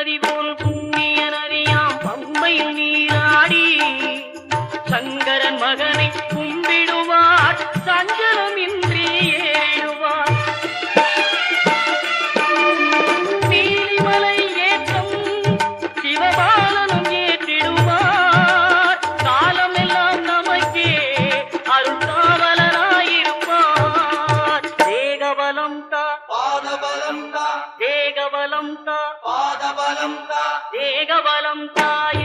நதி போல் புண்ணிய நதியாம் பம்பையில் நீராடி சங்கரன் மகனை கும்பிடுவார் சஞ்சலமின்றி ஏறிடுவார். நீலிமலை ஏற்றம் சிவபாலனும் ஏற்றிடுவார். காலமெல்லாம் நமக்கே அருள்காவலராயிருப்பார். தேகபலம் தா பாதபலம் தா தேகபலம் தா பாதபலம் தா தேகபலம் தாய்